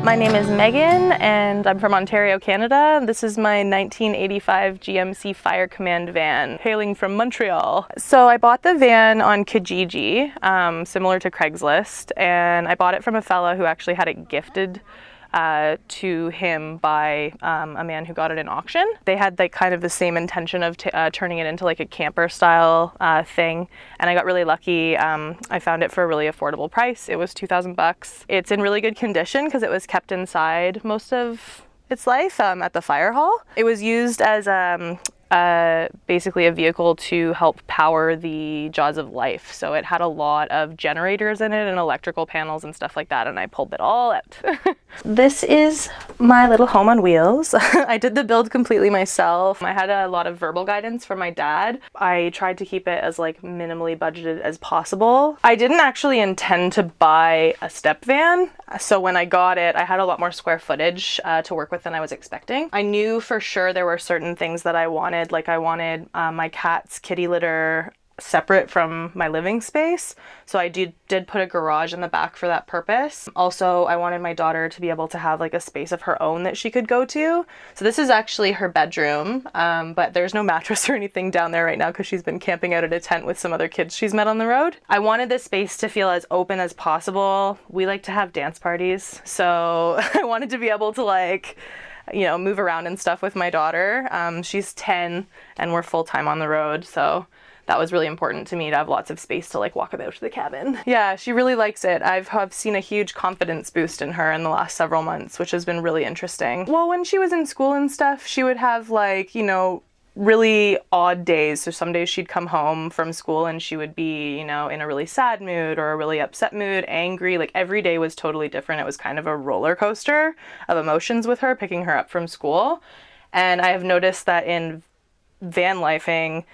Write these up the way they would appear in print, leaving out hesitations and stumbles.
My name is Megan and I'm from Ontario, Canada. This is my 1985 GMC Fire Command van, hailing from Montreal. So I bought the van on Kijiji, similar to Craigslist, and I bought it from a fella who actually had it gifted to him by a man who got it in auction. They had like kind of the same intention of turning it into like a camper style thing, and I got really lucky. I found it for a really affordable price. It was $2,000. It's in really good condition because it was kept inside most of its life at the fire hall. It was used as basically a vehicle to help power the Jaws of Life. So it had a lot of generators in it and electrical panels and stuff like that, and I pulled it all out. This is my little home on wheels. I did the build completely myself. I had a lot of verbal guidance from my dad. I tried to keep it as like minimally budgeted as possible. I didn't actually intend to buy a step van, so when I got it, I had a lot more square footage to work with than I was expecting. I knew for sure there were certain things that I wanted. Like I wanted my cat's kitty litter separate from my living space, so I did put a garage in the back for that purpose. Also, I wanted my daughter to be able to have like a space of her own that she could go to. So this is actually her bedroom, but there's no mattress or anything down there right now because she's been camping out at a tent with some other kids she's met on the road. I wanted this space to feel as open as possible. We like to have dance parties, so I wanted to be able to like, you know, move around and stuff with my daughter. She's 10 and we're full-time on the road, so that was really important to me to have lots of space to like walk about the cabin. Yeah, she really likes it. I've seen a huge confidence boost in her in the last several months, which has been really interesting. Well, when she was in school and stuff, she would have like, you know, really odd days. So some days she'd come home from school and she would be, you know, in a really sad mood or a really upset mood, angry. Like every day was totally different. It was kind of a roller coaster of emotions with her, picking her up from school. And I have noticed that in van lifing,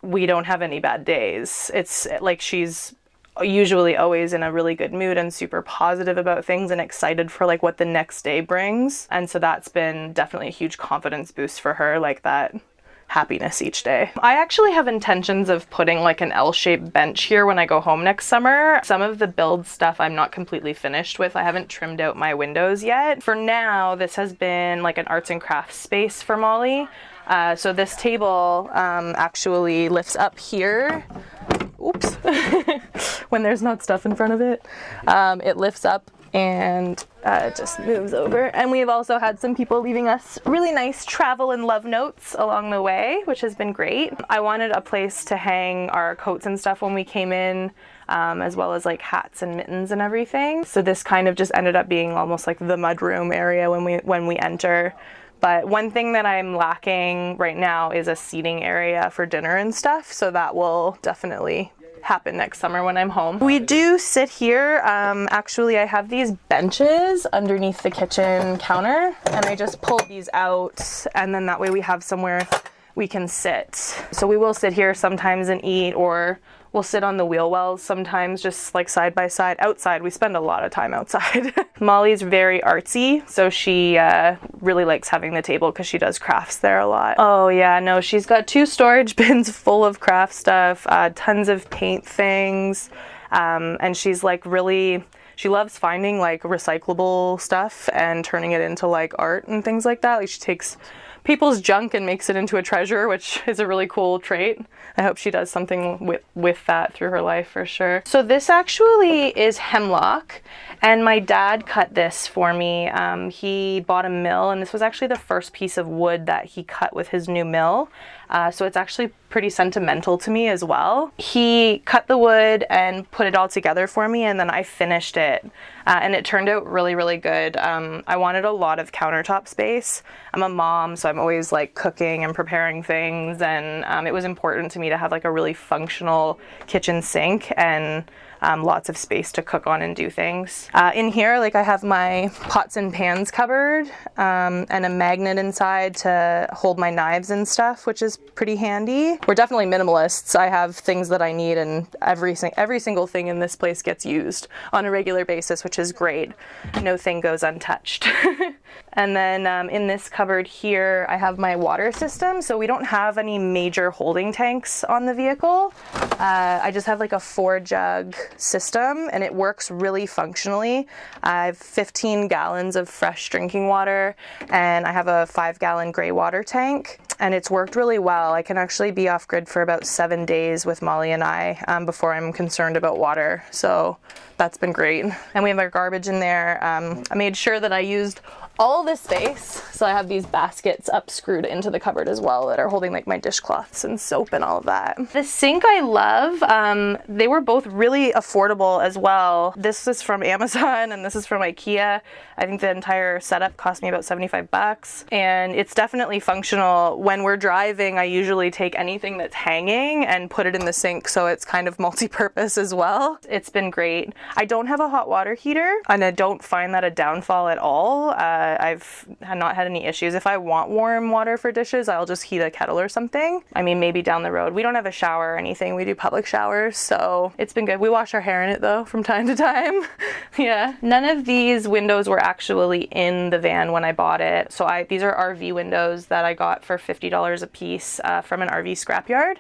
we don't have any bad days. It's like she's usually always in a really good mood and super positive about things and excited for like what the next day brings. And so that's been definitely a huge confidence boost for her, like that happiness each day. I actually have intentions of putting like an L-shaped bench here when I go home next summer. Some of the build stuff I'm not completely finished with. I haven't trimmed out my windows yet. For now, this has been like an arts and crafts space for Molly. So this table actually lifts up here. Oops. When there's not stuff in front of it. It lifts up and it just moves over. And we've also had some people leaving us really nice travel and love notes along the way, which has been great. I wanted a place to hang our coats and stuff when we came in, as well as like hats and mittens and everything. So this kind of just ended up being almost like the mudroom area when we enter. But one thing that I'm lacking right now is a seating area for dinner and stuff, so that will definitely happen next summer when I'm home. We do sit here. Actually, I have these benches underneath the kitchen counter, and I just pull these out, and then that way we have somewhere we can sit. So we will sit here sometimes and eat, or we'll sit on the wheel wells sometimes, just like side by side. Outside, we spend a lot of time outside. Molly's very artsy, so she really likes having the table because she does crafts there a lot. Oh yeah, no, she's got 2 storage bins full of craft stuff, tons of paint things, and she's like really, she loves finding like recyclable stuff and turning it into like art and things like that. Like she takes people's junk and makes it into a treasure, which is a really cool trait. I hope she does something with that through her life for sure. So this actually is hemlock, and my dad cut this for me. He bought a mill, and this was actually the first piece of wood that he cut with his new mill. So it's actually pretty sentimental to me as well. He cut the wood and put it all together for me, and then I finished it. And it turned out really, really good. I wanted a lot of countertop space. I'm a mom, so I'm always like cooking and preparing things, and it was important to me to have like a really functional kitchen sink and lots of space to cook on and do things. In here, like I have my pots and pans cupboard, and a magnet inside to hold my knives and stuff, which is pretty handy. We're definitely minimalists. I have things that I need, and every single thing in this place gets used on a regular basis, which is great. No thing goes untouched. And then in this cupboard here, I have my water system. So we don't have any major holding tanks on the vehicle. I just have like a 4 jug system, and it works really functionally. I have 15 gallons of fresh drinking water, and I have a 5-gallon gray water tank, and it's worked really well. I can actually be off grid for about 7 days with Molly and I before I'm concerned about water, so that's been great. And we have our garbage in there. I made sure that I used all this space, so I have these baskets up screwed into the cupboard as well that are holding like my dishcloths and soap and all of that. The sink I love. They were both really affordable as well. This is from Amazon and this is from IKEA. I think the entire setup cost me about 75 bucks, and it's definitely functional. When we're driving, I usually take anything that's hanging and put it in the sink, so it's kind of multi-purpose as well. It's been great. I don't have a hot water heater, and I don't find that a downfall at all. I've not had any issues. If I want warm water for dishes, I'll just heat a kettle or something. I mean, maybe down the road. We don't have a shower or anything. We do public showers, so it's been good. We wash our hair in it though from time to time. Yeah. None of these windows were actually in the van when I bought it. So these are RV windows that I got for $50 a piece from an RV scrapyard.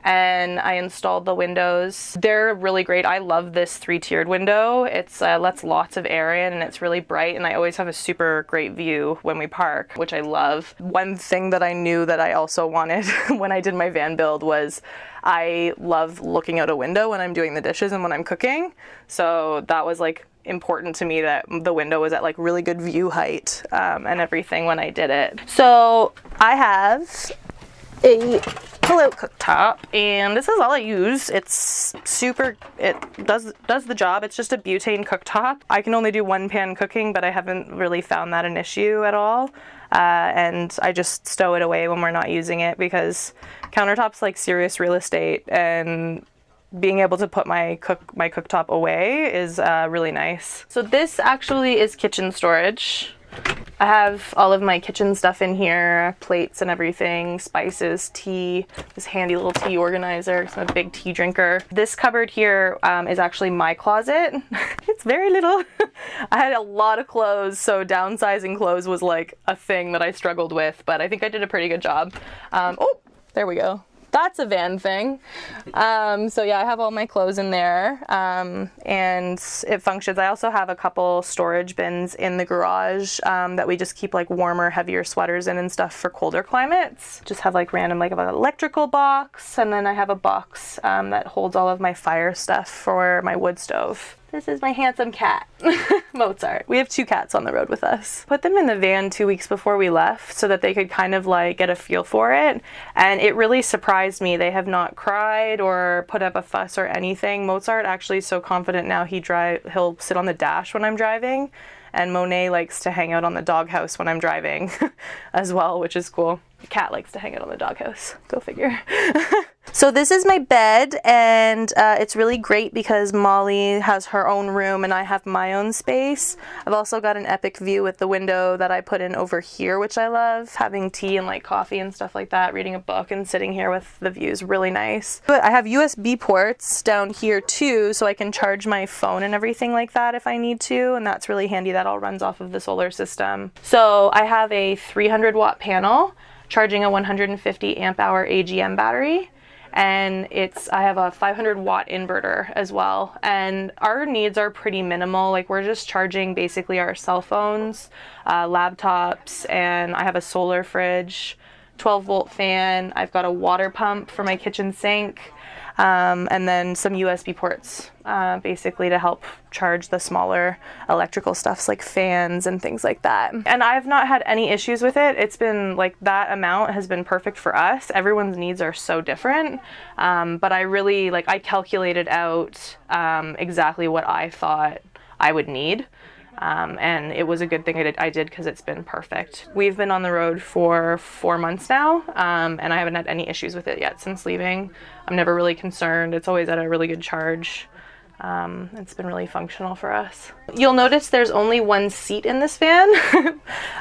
And I installed the windows. They're really great. I love this 3-tiered window. It's lets lots of air in, and it's really bright, and I always have a super great view when we park, which I love. One thing that I knew that I also wanted when I did my van build was I love looking out a window when I'm doing the dishes and when I'm cooking. So that was like important to me, that the window was at like really good view height and everything when I did it. So I have a pull-out cooktop, and this is all I use. It's super, it does the job. It's just a butane cooktop. I can only do 1-pan cooking, but I haven't really found that an issue at all. And I just stow it away when we're not using it, because countertop's like serious real estate, and being able to put my cooktop away is really nice. So this actually is kitchen storage. I have all of my kitchen stuff in here, plates and everything, spices, tea, this handy little tea organizer, because I'm a big tea drinker. This cupboard here is actually my closet. It's very little. I had a lot of clothes, so downsizing clothes was like a thing that I struggled with, but I think I did a pretty good job. Oh, there we go. That's a van thing. So yeah, I have all my clothes in there, and it functions. I also have a couple storage bins in the garage that we just keep like warmer, heavier sweaters in and stuff for colder climates. Just have like random, like an electrical box, and then I have a box that holds all of my fire stuff for my wood stove. This is my handsome cat, Mozart. We have 2 cats on the road with us. Put them in the van 2 weeks before we left so that they could kind of like get a feel for it. And it really surprised me. They have not cried or put up a fuss or anything. Mozart actually is so confident now he'll sit on the dash when I'm driving. And Monet likes to hang out on the doghouse when I'm driving as well, which is cool. The cat likes to hang out on the doghouse. Go figure. So this is my bed, and it's really great because Molly has her own room and I have my own space. I've also got an epic view with the window that I put in over here, which I love. Having tea and like coffee and stuff like that, reading a book and sitting here with the view is really nice. But I have USB ports down here too, so I can charge my phone and everything like that if I need to, and that's really handy. That all runs off of the solar system. So I have a 300-watt panel charging a 150 amp hour AGM battery. And I have a 500-watt inverter as well. And our needs are pretty minimal. Like, we're just charging basically our cell phones, laptops, and I have a solar fridge, 12-volt fan. I've got a water pump for my kitchen sink, and then some USB ports, basically to help charge the smaller electrical stuffs like fans and things like that. And I've not had any issues with it. It's been like, that amount has been perfect for us. Everyone's needs are so different, but I calculated out exactly what I thought I would need. And it was a good thing I did because it's been perfect. We've been on the road for 4 months now, and I haven't had any issues with it yet since leaving. I'm never really concerned. It's always at a really good charge. It's been really functional for us. You'll notice there's only 1 seat in this van.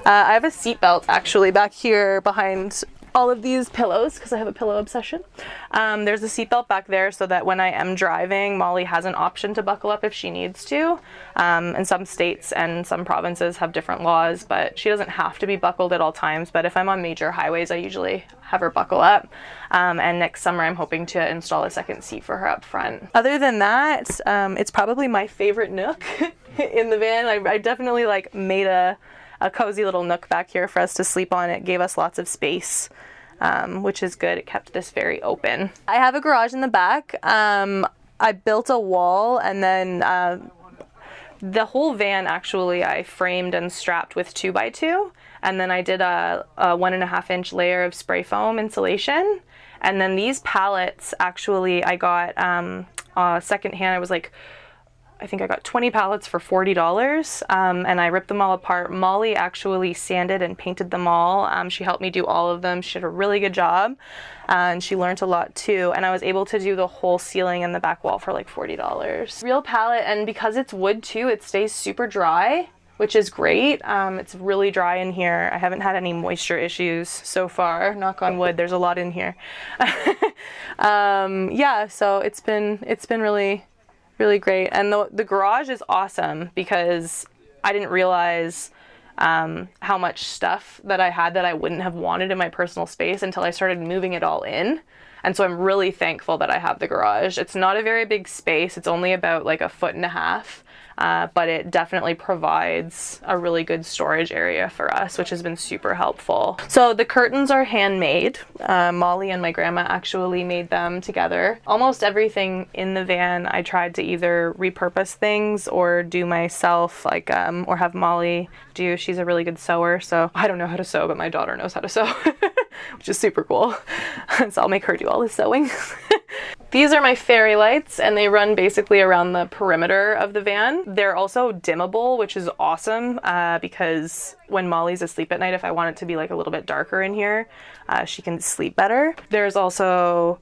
I have a seat belt actually back here behind all of these pillows because I have a pillow obsession. There's a seatbelt back there so that when I am driving, Molly has an option to buckle up if she needs to. And some states and some provinces have different laws, but she doesn't have to be buckled at all times. But if I'm on major highways, I usually have her buckle up. And next summer, I'm hoping to install a second seat for her up front. Other than that, it's probably my favorite nook in the van. I definitely like made a cozy little nook back here for us to sleep on. It gave us lots of space, which is good. It kept this very open. I have a garage in the back. I built a wall, and then the whole van actually I framed and strapped with 2x2, and then I did a 1.5-inch layer of spray foam insulation. And then these pallets actually I got secondhand. I think I got 20 pallets for $40, and I ripped them all apart. Molly actually sanded and painted them all. She helped me do all of them. She did a really good job, and she learned a lot too. And I was able to do the whole ceiling and the back wall for like $40. Real pallet, and because it's wood too, it stays super dry, which is great. It's really dry in here. I haven't had any moisture issues so far. Knock on wood. There's a lot in here. Yeah, so it's been really great. And the garage is awesome because I didn't realize how much stuff that I had that I wouldn't have wanted in my personal space until I started moving it all in. And so I'm really thankful that I have the garage. It's not a very big space. It's only about like 1.5 feet. But it definitely provides a really good storage area for us, which has been super helpful. So the curtains are handmade. Molly and my grandma actually made them together. Almost everything in the van I tried to either repurpose things or do myself, like or have Molly do. She's a really good sewer, so I don't know how to sew, but my daughter knows how to sew, which is super cool. So I'll make her do all the sewing. These are my fairy lights, and they run basically around the perimeter of the van. They're also dimmable, which is awesome because when Molly's asleep at night, if I want it to be like a little bit darker in here, she can sleep better. There's also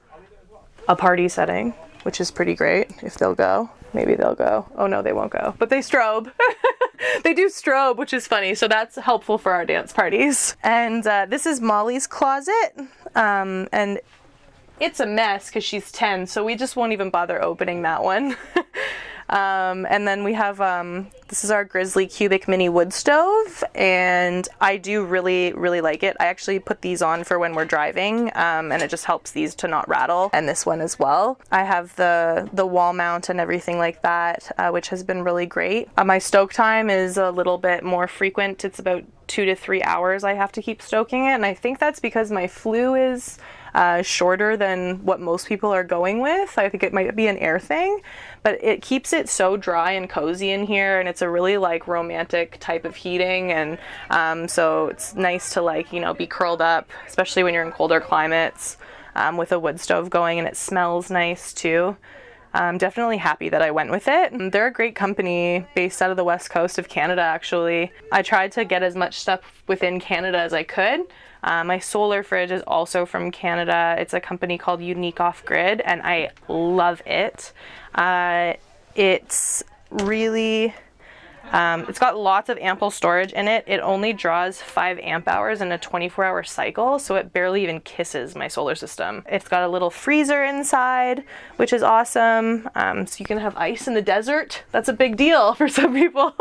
a party setting, which is pretty great if they'll go. Maybe they'll go. Oh no, they won't go. But they strobe. They do strobe, which is funny. So that's helpful for our dance parties. And this is Molly's closet. And it's a mess because she's 10, so we just won't even bother opening that one. And then we have, this is our Grizzly cubic mini wood stove, and I do really, really like it. I actually put these on for when we're driving, and it just helps these to not rattle, and this one as well. I have the wall mount and everything like that, which has been really great. My stoke time is a little bit more frequent. It's about 2 to 3 hours I have to keep stoking it, and I think that's because my flue is shorter than what most people are going with. I think it might be an air thing, but it keeps it so dry and cozy in here, and it's a really like romantic type of heating, and so it's nice to like, you know, be curled up, especially when you're in colder climates, with a wood stove going, and it smells nice too. I'm definitely happy that I went with it. They're a great company based out of the west coast of Canada, actually. I tried to get as much stuff within Canada as I could. My solar fridge is also from Canada. It's a company called Unique Off Grid, and I love it. It's really... it's got lots of ample storage in it. It only draws 5 amp hours in a 24-hour cycle, so it barely even kisses my solar system. It's got a little freezer inside, which is awesome. So you can have ice in the desert. That's a big deal for some people.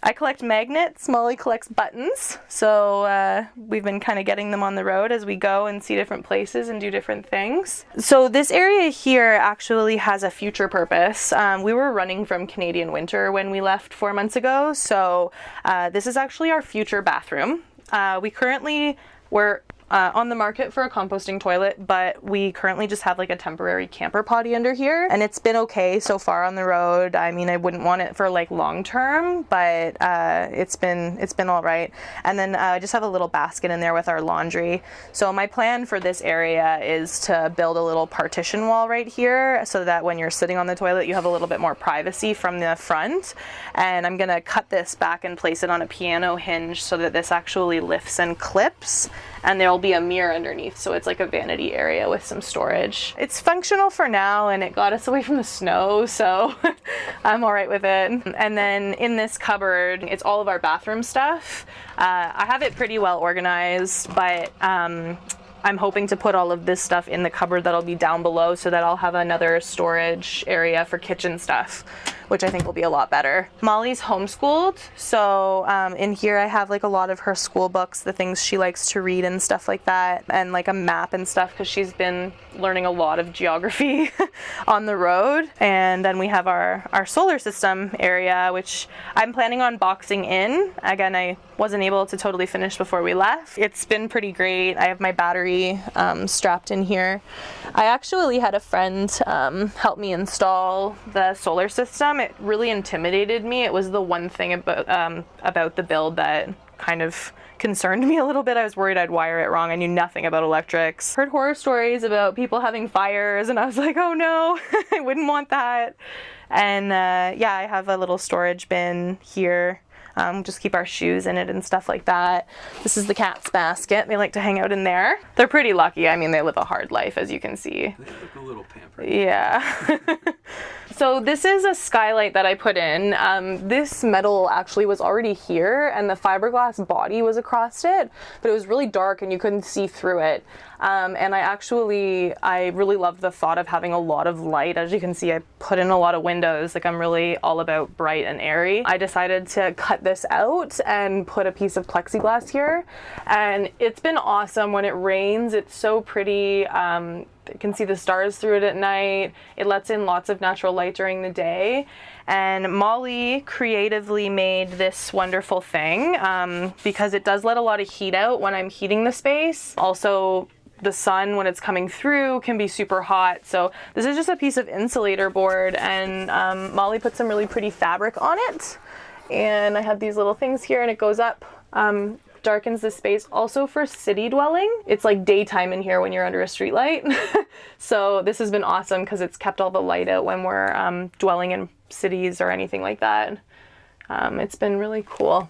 I collect magnets. Molly collects buttons. So we've been kind of getting them on the road as we go and see different places and do different things. So this area here actually has a future purpose. We were running from Canadian winter when we left 4 months ago. So this is actually our future bathroom. We currently were on the market for a composting toilet, but we currently just have like a temporary camper potty under here, and it's been okay so far on the road. I mean, I wouldn't want it for like long term, but it's been all right. And then I just have a little basket in there with our laundry. So my plan for this area is to build a little partition wall right here so that when you're sitting on the toilet, you have a little bit more privacy from the front. And I'm gonna cut this back and place it on a piano hinge so that this actually lifts and clips, and there'll be a mirror underneath, so it's like a vanity area with some storage. It's functional for now, and it got us away from the snow, so I'm all right with it. And then in this cupboard, it's all of our bathroom stuff. I have it pretty well organized, but I'm hoping to put all of this stuff in the cupboard that'll be down below so that I'll have another storage area for kitchen stuff, which I think will be a lot better. Molly's homeschooled, so in here I have like a lot of her school books, the things she likes to read and stuff like that, and like a map and stuff because she's been learning a lot of geography on the road. And then we have our solar system area, which I'm planning on boxing in. Again, I wasn't able to totally finish before we left. It's been pretty great. I have my battery strapped in here. I actually had a friend help me install the solar system. It really intimidated me. It was the one thing about the build that kind of concerned me a little bit. I was worried I'd wire it wrong. I knew nothing about electrics. Heard horror stories about people having fires, and I was like, oh no, I wouldn't want that. And yeah, I have a little storage bin here. Just keep our shoes in it and stuff like that. This is the cat's basket. They like to hang out in there. They're pretty lucky. I mean, they live a hard life, as you can see. They look a little pampered. Yeah. So this is a skylight that I put in. This metal actually was already here and the fiberglass body was across it, but it was really dark and you couldn't see through it. And I really love the thought of having a lot of light. As you can see, I put in a lot of windows. Like, I'm really all about bright and airy. I decided to cut this out and put a piece of plexiglass here. And it's been awesome. When it rains, it's so pretty. You can see the stars through it at night. It lets in lots of natural light during the day. And Molly creatively made this wonderful thing because it does let a lot of heat out when I'm heating the space. Also, the sun, when it's coming through, can be super hot. So this is just a piece of insulator board, and Molly put some really pretty fabric on it. And I have these little things here, and it goes up, darkens the space. Also for city dwelling, it's like daytime in here when you're under a street light. So this has been awesome because it's kept all the light out when we're dwelling in cities or anything like that. It's been really cool.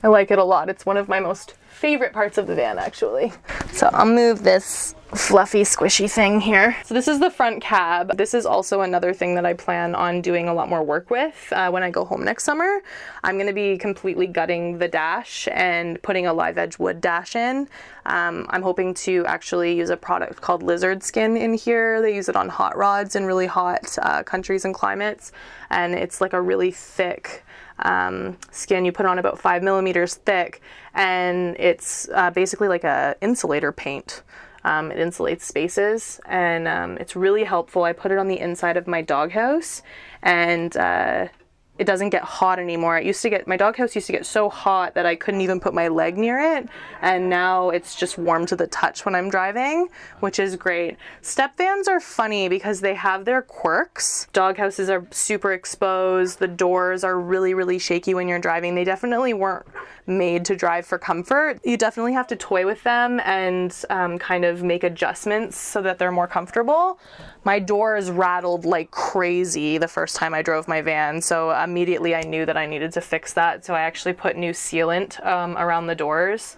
I like it a lot. It's one of my most favorite parts of the van, actually. So I'll move this fluffy squishy thing here. So this is the front cab. This is also another thing that I plan on doing a lot more work with when I go home next summer. I'm going to be completely gutting the dash and putting a live edge wood dash in. I'm hoping to actually use a product called lizard skin in here. They use it on hot rods in really hot countries and climates, and it's like a really thick skin. You put on about 5 millimeters thick, and it's basically like a insulator paint. It insulates spaces, and it's really helpful. I put it on the inside of my doghouse, and it doesn't get hot anymore. My doghouse used to get so hot that I couldn't even put my leg near it, and now it's just warm to the touch when I'm driving, which is great. Step vans are funny because they have their quirks. Doghouses are super exposed. The doors are really, really shaky when you're driving. They definitely weren't made to drive for comfort. You definitely have to toy with them and kind of make adjustments so that they're more comfortable. My doors rattled like crazy the first time I drove my van, so immediately I knew that I needed to fix that. So I actually put new sealant around the doors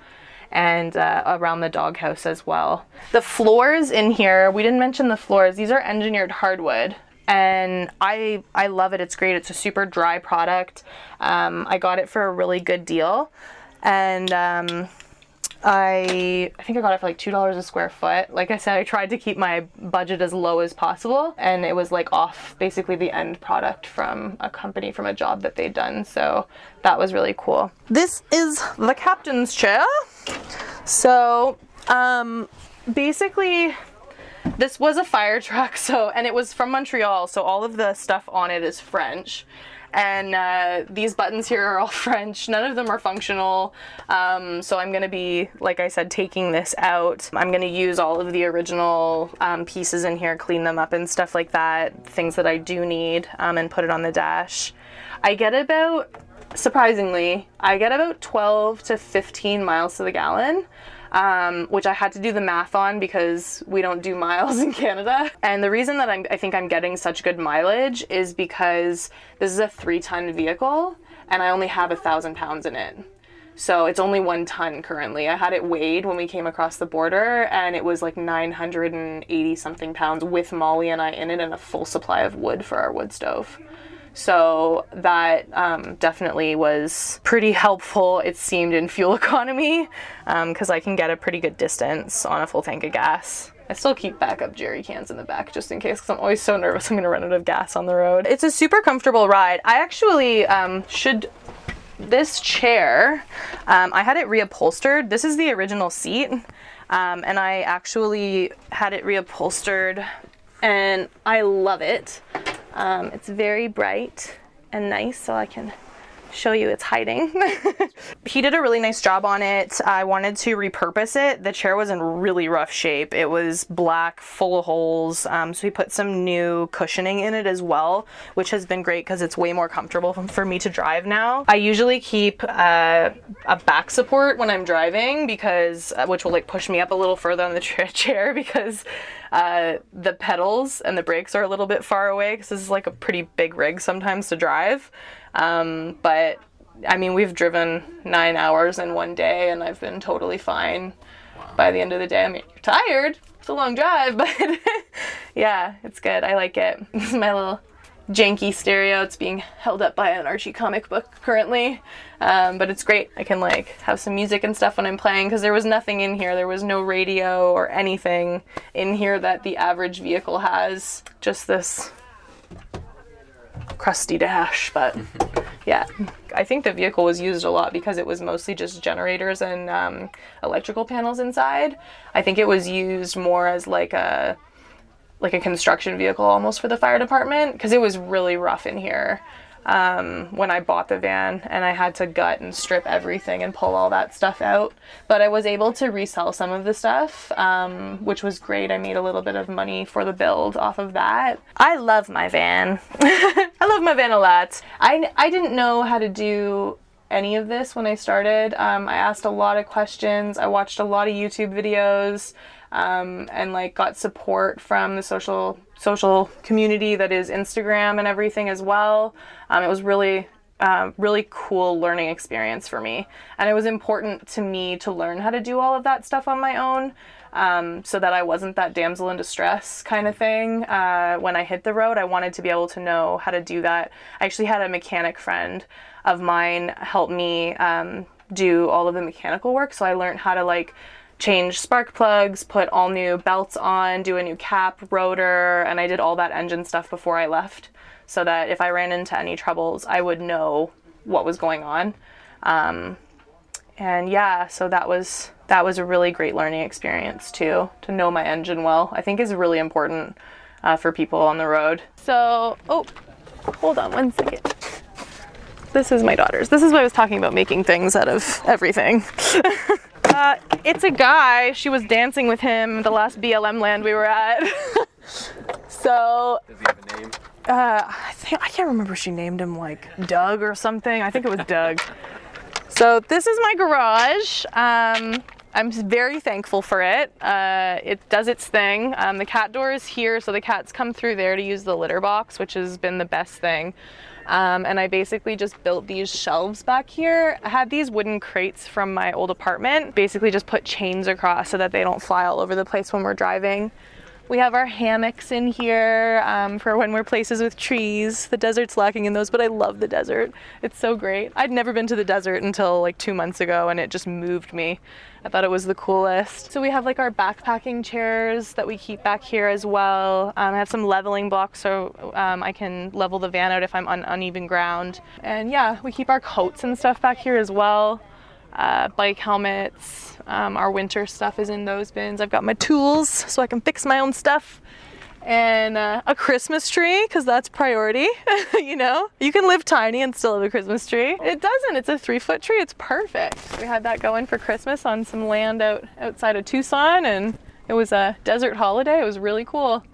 and around the doghouse as well. The floors in here, we didn't mention the floors. These are engineered hardwood, and I love it. It's great. It's a super dry product. I got it for a really good deal, and I think I got it for like $2 a square foot. Like I said, I tried to keep my budget as low as possible, and it was like off basically the end product from a company, from a job that they'd done. So that was really cool. This is the captain's chair. So basically this was a fire truck, and it was from Montreal, so all of the stuff on it is French. And these buttons here are all French. None of them are functional. So I'm going to be, like I said, taking this out. I'm going to use all of the original pieces in here, clean them up and stuff like that, things that I do need, and put it on the dash. I get about, surprisingly, 12 to 15 miles to the gallon. Which I had to do the math on because we don't do miles in Canada. And the reason that I think I'm getting such good mileage is because this is a 3-ton vehicle and I only have 1,000 pounds in it. So it's only 1 ton currently. I had it weighed when we came across the border, and it was like 980 something pounds with Molly and I in it, and a full supply of wood for our wood stove. So that definitely was pretty helpful, it seemed, in fuel economy, because I can get a pretty good distance on a full tank of gas. I still keep backup jerry cans in the back just in case, because I'm always so nervous I'm going to run out of gas on the road. It's a super comfortable ride. I actually this chair, I had it reupholstered. This is the original seat, and I actually had it reupholstered, and I love it. It's very bright and nice, so I can show you it's hiding. He did a really nice job on it. I wanted to repurpose it. The chair was in really rough shape. It was black, full of holes, so he put some new cushioning in it as well, which has been great because it's way more comfortable for me to drive now. I usually keep a back support when I'm driving, because which will like push me up a little further on the chair, because the pedals and the brakes are a little bit far away, because this is like a pretty big rig sometimes to drive. But I mean, we've driven 9 hours in one day and I've been totally fine. Wow. By the end of the day. I mean, you're tired, it's a long drive, but yeah, it's good. I like it. This is my little janky stereo. It's being held up by an Archie comic book currently, but it's great. I can like have some music and stuff when I'm playing, because there was nothing in here. There was no radio or anything in here that the average vehicle has. Just this crusty dash, but yeah. I think the vehicle was used a lot because it was mostly just generators and electrical panels inside. I think it was used more as like a construction vehicle almost for the fire department, because it was really rough in here when I bought the van, and I had to gut and strip everything and pull all that stuff out. But I was able to resell some of the stuff, which was great. I made a little bit of money for the build off of that. I love my van. I love my van a lot. I didn't know how to do any of this when I started. I asked a lot of questions. I watched a lot of YouTube videos, and like got support from the social community that is Instagram and everything as well. It was really cool learning experience for me, and it was important to me to learn how to do all of that stuff on my own, so that I wasn't that damsel in distress kind of thing. When I hit the road, I wanted to be able to know how to do that. I actually had a mechanic friend of mine help me do all of the mechanical work, so I learned how to like change spark plugs, put all new belts on, do a new cap, rotor, and I did all that engine stuff before I left, so that if I ran into any troubles, I would know what was going on. And yeah, so that was a really great learning experience too, to know my engine well. I think is really important for people on the road. So, oh, hold on one second. This is my daughter's. This is what I was talking about, making things out of everything. It's a guy. She was dancing with him the last BLM land we were at. So, does he have a name? I can't remember if she named him like Doug or something. I think it was Doug. So this is my garage. I'm very thankful for it. It does its thing. The cat door is here, so the cats come through there to use the litter box, which has been the best thing. And I basically just built these shelves back here. I had these wooden crates from my old apartment. Basically just put chains across so that they don't fly all over the place when we're driving. We have our hammocks in here for when we're places with trees. The desert's lacking in those, but I love the desert. It's so great. I'd never been to the desert until like 2 months ago, and it just moved me. I thought it was the coolest. So we have like our backpacking chairs that we keep back here as well. I have some leveling blocks so I can level the van out if I'm on uneven ground. And yeah, we keep our coats and stuff back here as well. Bike helmets, our winter stuff is in those bins. I've got my tools so I can fix my own stuff, and a Christmas tree, because that's priority. You know, you can live tiny and still have a Christmas tree. It doesn't, it's a 3-foot tree. It's perfect. We had that going for Christmas on some land outside of Tucson, and it was a desert holiday. It was really cool.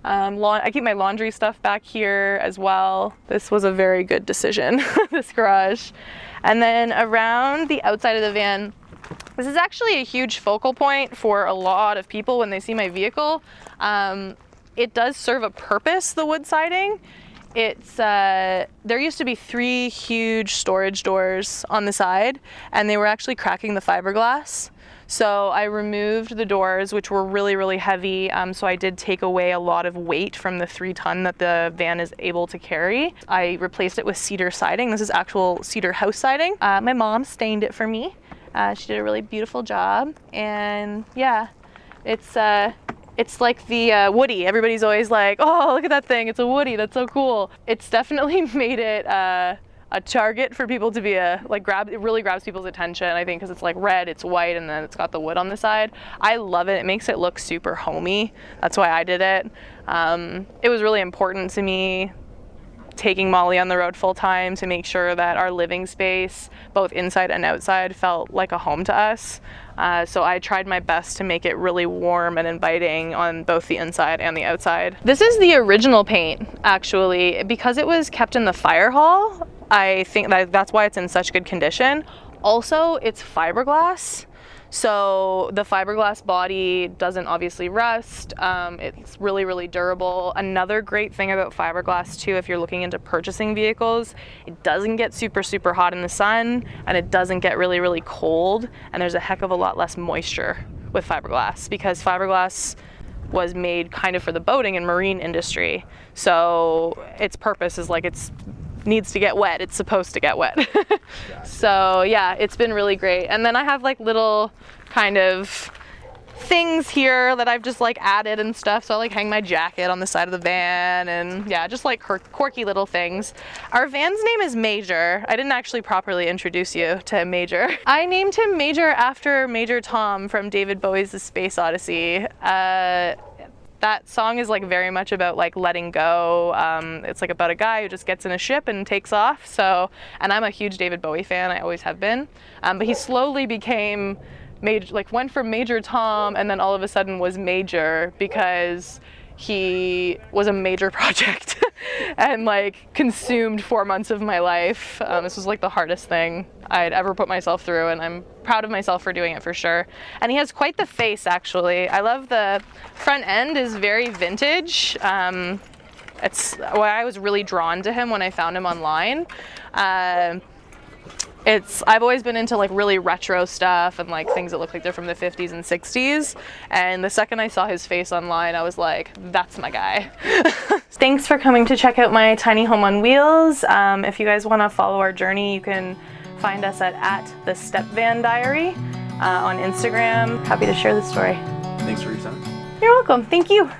I keep my laundry stuff back here as well. This was a very good decision, this garage. And then around the outside of the van, this is actually a huge focal point for a lot of people when they see my vehicle. It does serve a purpose, the wood siding. It's there used to be 3 huge storage doors on the side, and they were actually cracking the fiberglass. So I removed the doors, which were really, really heavy. So I did take away a lot of weight from the 3-ton that the van is able to carry. I replaced it with cedar siding. This is actual cedar house siding. My mom stained it for me. She did a really beautiful job, and yeah, it's like the Woody. Everybody's always like, oh, look at that thing, it's a Woody, that's so cool. It's definitely made it a target for people to be it really grabs people's attention, I think, because it's like red, it's white, and then it's got the wood on the side. I love it. It makes it look super homey. That's why I did it. It was really important to me taking Molly on the road full time to make sure that our living space, both inside and outside, felt like a home to us. So I tried my best to make it really warm and inviting on both the inside and the outside. This is the original paint, actually. Because it was kept in the fire hall, I think that's why it's in such good condition. Also, it's fiberglass. So the fiberglass body doesn't obviously rust. It's really, really durable. Another great thing about fiberglass too, if you're looking into purchasing vehicles, it doesn't get super, super hot in the sun, and it doesn't get really, really cold. And there's a heck of a lot less moisture with fiberglass, because fiberglass was made kind of for the boating and marine industry. So its purpose is like it's needs to get wet, it's supposed to get wet. So yeah, it's been really great. And then I have like little kind of things here that I've just like added and stuff. So I like hang my jacket on the side of the van, and yeah, just like quirky little things. Our van's name is Major. I didn't actually properly introduce you to Major. I named him Major after Major Tom from David Bowie's The Space Odyssey. That song is like very much about like letting go. It's like about a guy who just gets in a ship and takes off. So, and I'm a huge David Bowie fan. I always have been. But he slowly became Major, like went from Major Tom, and then all of a sudden was Major because he was a major project and like consumed 4 months of my life. This was like the hardest thing I'd ever put myself through, and I'm proud of myself for doing it for sure. And he has quite the face, actually. I love the front end is very vintage. It's why I was really drawn to him when I found him online. I've always been into like really retro stuff and like things that look like they're from the 50s and 60s. And the second I saw his face online, I was like, that's my guy. Thanks for coming to check out my tiny home on wheels. If you guys want to follow our journey, you can find us at the Step Van Diary on Instagram. Happy to share the story. Thanks for your time. You're welcome. Thank you.